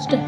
Sudah.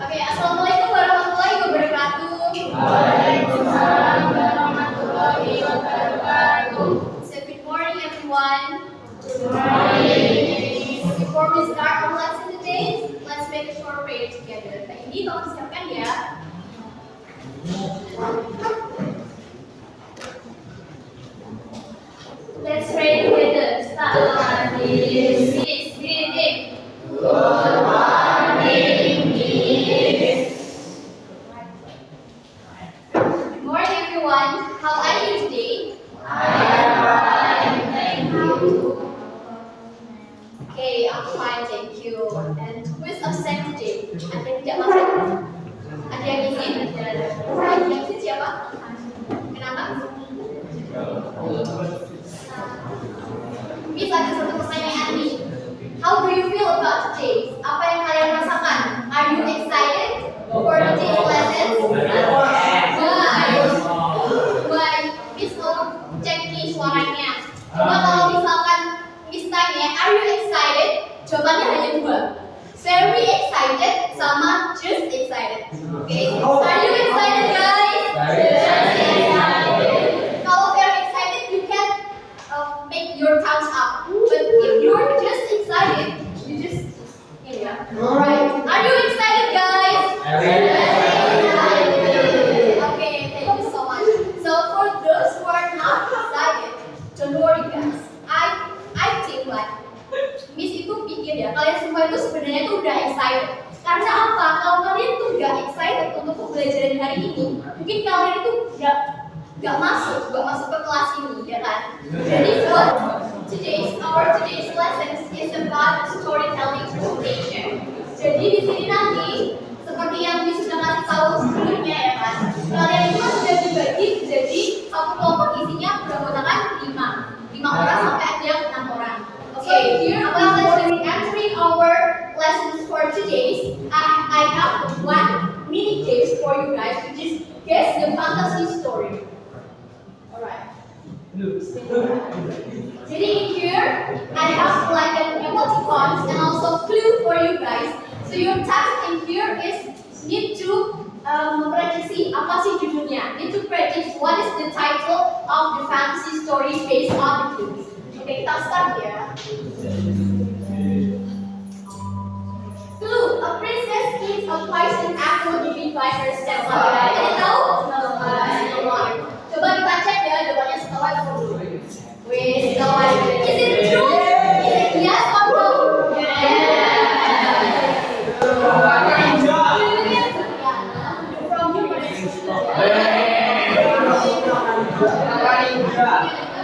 Oke, assalamualaikum warahmatullahi wabarakatuh. Waalaikumsalam warahmatullahi wabarakatuh. So good morning everyone. Good morning. Before we start our lesson today, let's make a short prayer together. Nah, ini tolong siapkan ya. Let's pray together. Start. Miss, greeting. Good morning, Miss. Good morning everyone. How are you today? I am fine, thank you. Okay, I'm fine, thank you. And who is absent today? Ada yang tidak masuk? Ada yang izin? Yang izin siapa? Kenapa? Miss, ada satu pertanyaan nih. How do you feel about today? Apa yang kalian rasakan? Are you excited for today's lessons? Why? Miss mau cek nih suaranya. Coba kalau misalkan Miss tanya, are you excited? Jawabannya hanya dua. Very excited sama just excited. Okay? Are you excited, guys? Kalau very excited, you can make your thumbs up. But if you're just excited, you just Alright. Are you excited, guys? Okay, thank you so much. So for those who are not excited, don't worry, guys. I think like Miss itu pikir ya, kalian semua itu sebenarnya tuh udah excited. Karena apa? Kalau kalian tuh nggak excited untuk pembelajaran hari ini, mungkin kalian itu nggak masuk ke kelas ini, ya kan? Jadi for today's lesson is about storytelling presentation. Jadi di sini nanti seperti yang Miss sudah kasih tahu sebelumnya ya kan, kalian itu sudah dibagi jadi satu kelompok isinya beranggotakan 5 orang sampai ada yang 6 orang. Okay, here while entering our lessons for today, I have one mini game for you guys, which is guess the fantasy story. Alright. Jadi in here, I have like an emoticons and also clue for you guys. So your task in here is need to memprediksi apa sih judulnya. Need to predict what is the title of the fantasy story based on the clues. Oke, kita start ya. Clue: a princess eats a poison apple given by her stepmother. Ada yang tahu? No one. Coba kita cek ya jawabannya setelah itu. Wait, no one. Is it true? Is it yes or no?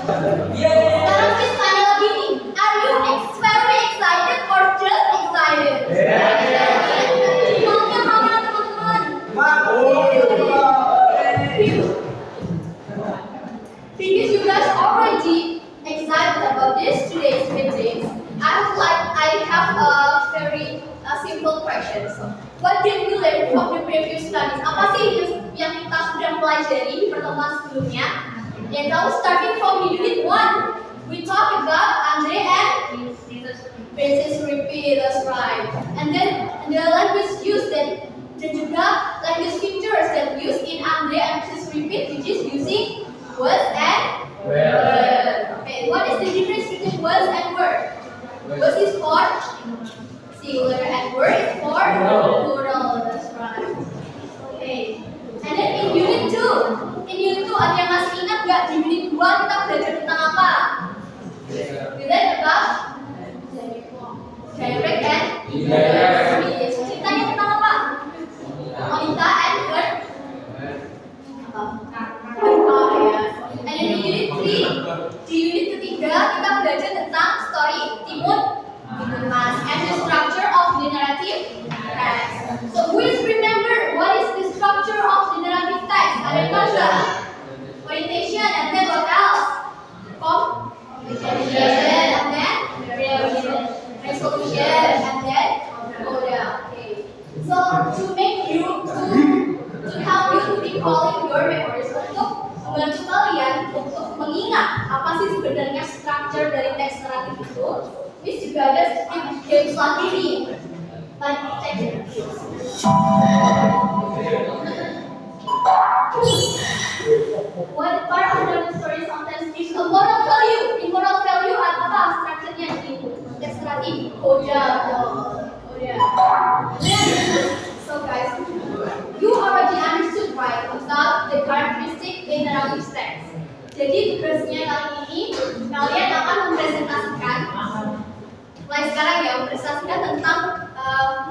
Sekarang Miss tanya lagi nih, are you very excited or just excited? Semuanya mana teman-teman? Because you guys already excited about this today's meeting, I have a very simple question. What did we learn from the previous studies? Apa sih yang kita sudah pelajari di pertemuan sebelumnya? Yang tahu starting from unit 1, we talk about Andre and Princess Repeat, that's right. And then the language used dan juga language features that used in Andre and Princess Repeat, which is using words and word. Okay, what is the difference between words and word? Words is for singular and word is for plural. That's right. Okay. And then in unit 2 ada yang masih ingat nggak di unit 2 kita belajar tentang apa? We learn about direct and indirect. Ceritanya tentang apa? Wanita and verb. And then di unit 3, di unit ketiga kita belajar tentang story Timur Mas and the structure of the narrative text. So who is remember what is the structure of the narrative text? Ada yang tahu nggak? Orientation and then what else? Communication and then resolution and then model. Okay. So to make you to help you to recalling your memories, untuk membantu kalian untuk mengingat apa sih sebenarnya structure dari teks naratif itu, Miss juga ada sedikit games lagi nih. But check it. One part of the story sometimes gives a moral value. In moral value apa structure-nya di deskriptif? Koda. So guys, you already understood right about the characteristic in narrative text. Jadi tugasnya kali ini kalian akan mempresentasikan, mulai sekarang ya, mempresentasikan tentang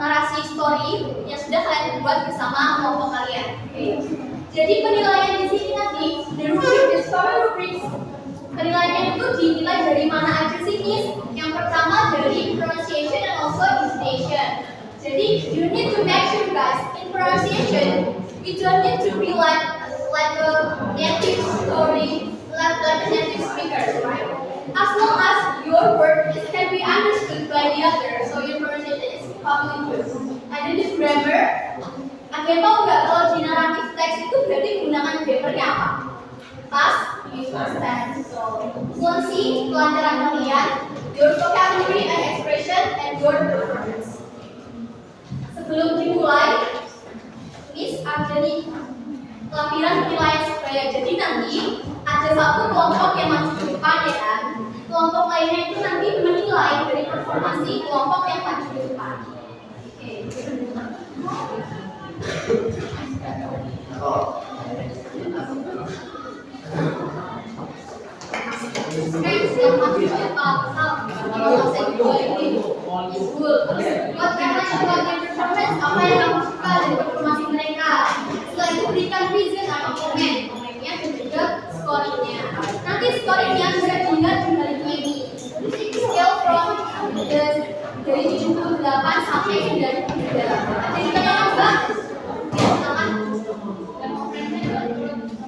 narasi story yang sudah kalian buat bersama kelompok kalian. Okay. Jadi penilaian di sini nanti, the story rubrics, penilaiannya itu dinilai dari mana aja sih, Miss? Yang pertama dari pronunciation and also intonation. Jadi you need to make sure guys, in pronunciation, you don't need to be like a native story, like a native speaker, right? As long as your word can be understood by the other, so your pronunciation is probably good. And then the grammar, kalian tahu nggak kalau di naratif teks itu berarti gunakan grammarnya apa? Past, present, tense. So, fluency, kelancaran kalian, your vocabulary and expression, and your performance. Sebelum dimulai, Miss ada nih lampiran penilaian supaya jadi nanti ada satu kelompok yang maju ke depan ya kan, kelompok lainnya itu nanti menilai dari performansi kelompok yang maju ke depan. Strengths yang maju ke depan, kalau saya juga ini is good. What can I about their performance? Apa yang kamu suka dari performasi mereka? Setelah itu berikan reason atau komennya dan juga scoringnya. Nanti scoringnya bisa dilihat di baliknya ini. Scale from dari 78 sampai 93. Ada yang ditanyakan Mbak? Silakan. Dan konferensinya lagi ditanyakan.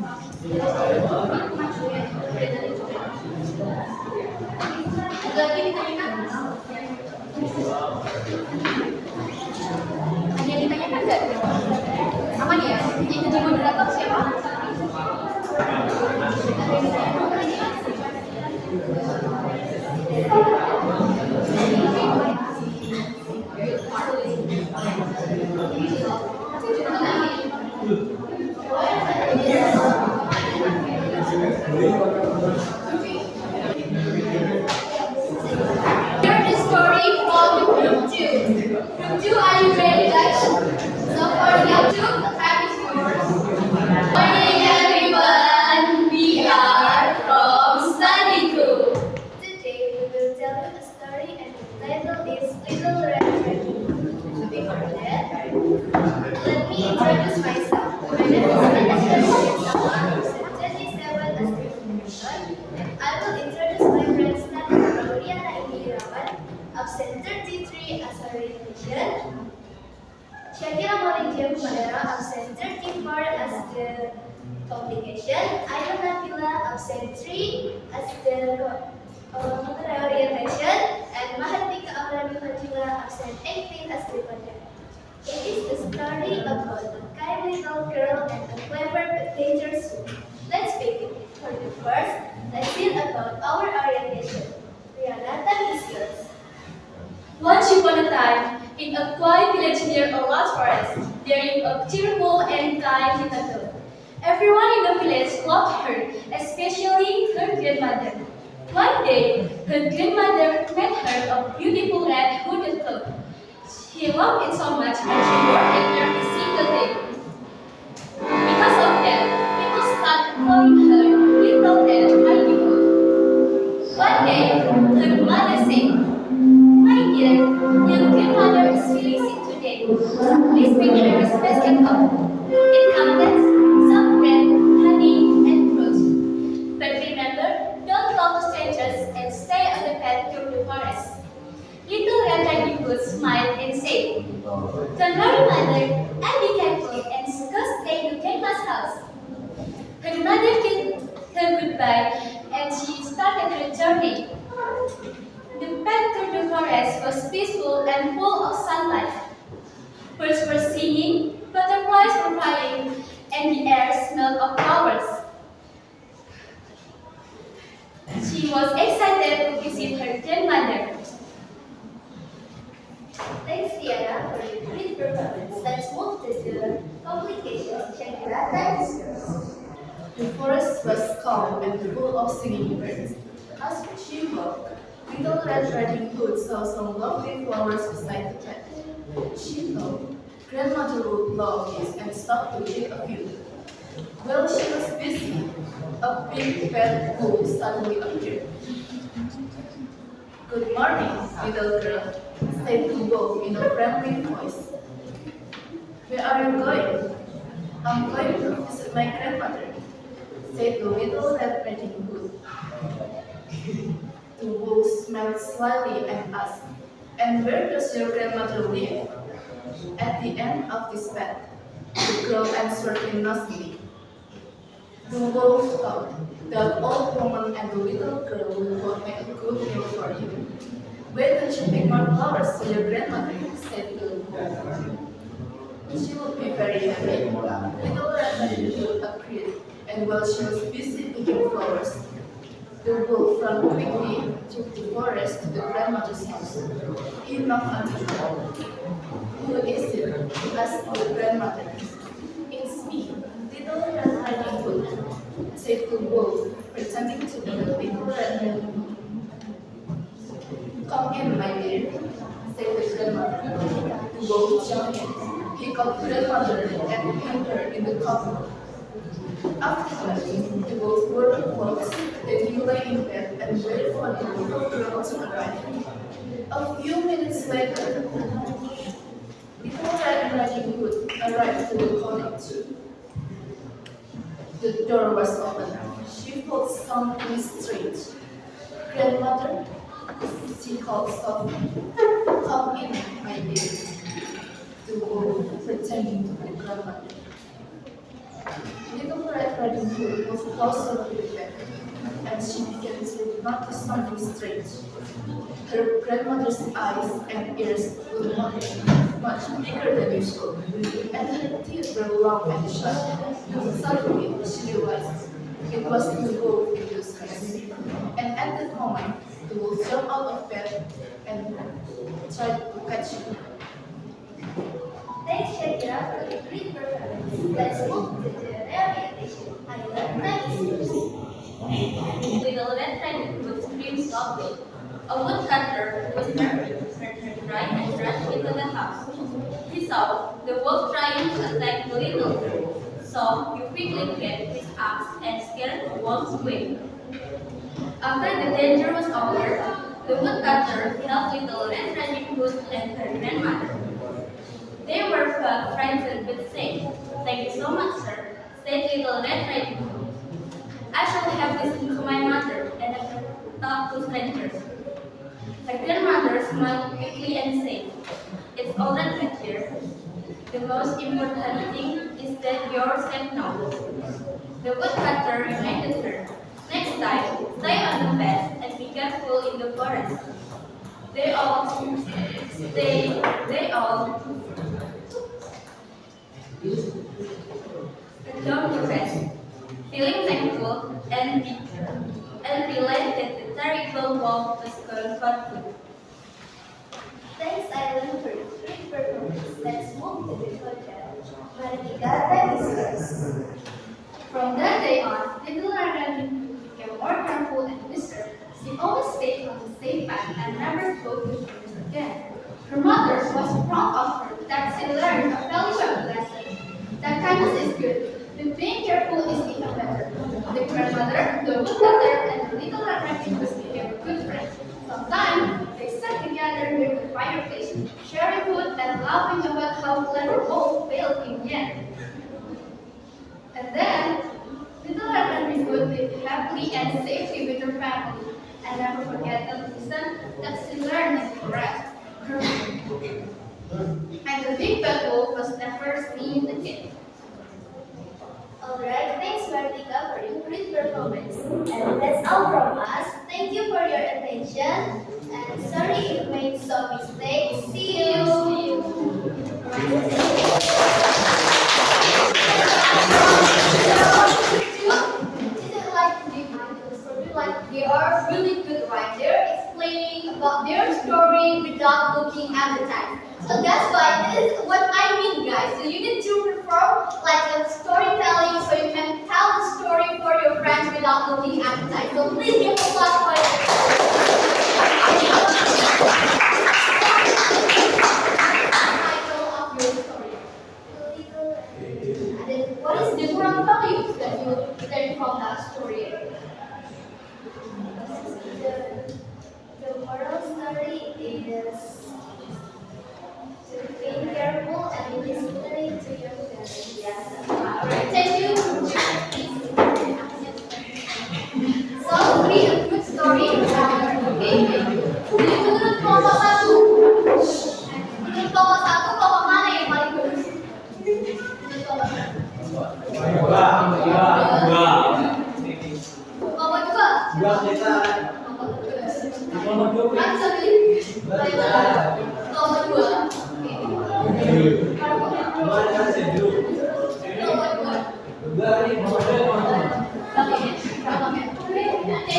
Ada yang ditanyakan nggak? Aman ya? Yang jadi moderator siapa? Here's the story from group 2. Group 2, are you ready guys? So for group 2, the time is yours. Morning everyone, we are from study group. Today we will tell you a story and the title is Little Red Dragon. Before that, let me introduce myself. My name is Anastasia Sama, absent 37 as presentation, and I will introduce my friends Nana Rodiana Indirawan, absent 33 as orientation, Shakira Malaysia Madara, absent 34 as the communication, Aina Nabila, absent 3 as the orientation, and Mahatika Amrani Fajila, absent 18 as the project. It is the story about a kind little girl and a clever but dangerous woman. Let's begin. For the first, let's hear about our orientation. Rihanna, is yours. Once upon a time, in a quiet village near a large forest, there lived a cheerful and kind little girl. Everyone in the village loved her, especially her grandmother. One day, her grandmother made her a beautiful red hooded cloak. She loved it so much that she wore it every single day. Because of that, people started calling her Little Red Riding Hood. One day, her mother said, "My dear, your grandmother is feeling sick today. Please bring her a basket of food. It contains some bread, honey, and fruit. But remember, don't talk to strangers and stay on the path through the forest." Little Red Riding Hood smiled and said, "Don't worry, mother. I'll be careful and go stay to grandma's house." Her mother kissed her goodbye and she started her journey. The path through the forest was peaceful and full of sunlight. Birds were singing, butterflies were flying, and the air smelled of flowers. She was excited to visit her grandmother. Thanks, Tiara, for performance. Let's move to the complication. Shakira, that is yours. The forest was calm and full of singing birds. As she walked, Little Red Riding Hood saw some lovely flowers beside the path. She thought Grandmother would love these and stopped to pick a few. While she was busy, a big pet bull suddenly appeared. "Good morning, little girl," said the wolf in a friendly voice. "Where are you going?" "I'm going to visit my grandmother," said the little Red Riding Hood. The wolf smiled slyly and asked, "And where does your grandmother live?" "At the end of this path," the girl answered innocently. The wolf thought the old woman and the little girl would both make a good meal for him. "Why don't you pick more flowers for your grandmother?" said the wolf. "She would be very happy." Little Red Riding Hood agreed, and while she was busy picking flowers, the wolf ran quickly through the forest to the grandmother's house. He knocked on the door. "Who is it?" asked the grandmother. "It's me, Little Red Riding Hood," said the wolf, pretending to be Little Red Riding Hood. "Come in, my dear," said the grandmother. The wolf jumped in. He caught grandmother and held her in the cupboard. Afterwards, the wolf wore the clothes, then he lay in bed and waited for the little girl to arrive. A few minutes later, Little Red Riding Hood arrived to the cottage. The door was open. She felt something strange. "Grandmother," she called softly. "Come in, my dear." The wolf pretending to be grandmother. Little Red Riding Hood moved closer to the bed, and she began to notice something strange. Her grandmother's eyes and ears were much bigger than usual, and her teeth were long and sharp. Suddenly, she realized it was the wolf in disguise. And at that moment, the wolf jumped out of bed and tried to catch her. Thanks, Shakira, for the great performance. Let's move to the rehabilitation. I learned that is yours. Little Red Riding Hood screamed softly. A woodcutter who was nervous turned her right and rushed into the house. He saw the wolf trying to attack the little girl, so he quickly grabbed his axe and scared the wolf away. After the danger was over, the woodcutter helped Little Red Riding Hood and her grandmother. They were frightened but said, "Thank you so much, sir," said Little Red Riding Hood. "I shall have listened to my mother and never talk to strangers." The grandmother smiled quickly and said, "It's all right, my dear. The most important thing is that you're safe now." The woodcutter reminded her, "Next time, stay on the path and be careful in the forest." They all returned to rest, feeling thankful and realized that the terrible wolf was gone for good. Thanks, Island, for the great performance. Let's move to the hotel. Marika, that is yours. From that day on, Little Red Riding Hood became more careful and wiser. She always stayed on the safe path and never spoke to strangers again. Her mother was proud of her that she learned a valuable lesson. That kindness is good, but being careful is even better. The grandmother, the woodcutter, and the Little Red Riding Hood became good friends. Sometimes they sat together near the fireplace, sharing food and laughing about how clever wolf failed in the end. And then, Little Red Riding Hood lived happily and safely with her family, and never forget the lesson that she learned in the forest. And the big bad wolf was never seen again. Alright, thanks, Martika, for your great performance. And that's all from us. Thank you for your attention. And sorry if we made some mistakes. See you. They are really good, right? They're explaining about their story without looking at the time. So that's why this is what I Thank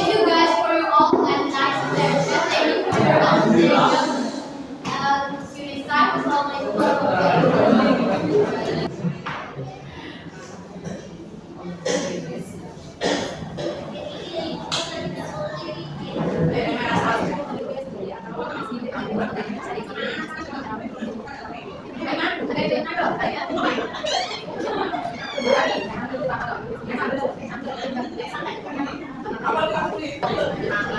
you guys for your all and nice attention. Thank you for your attention. See you next time. Assalamualaikum. Apa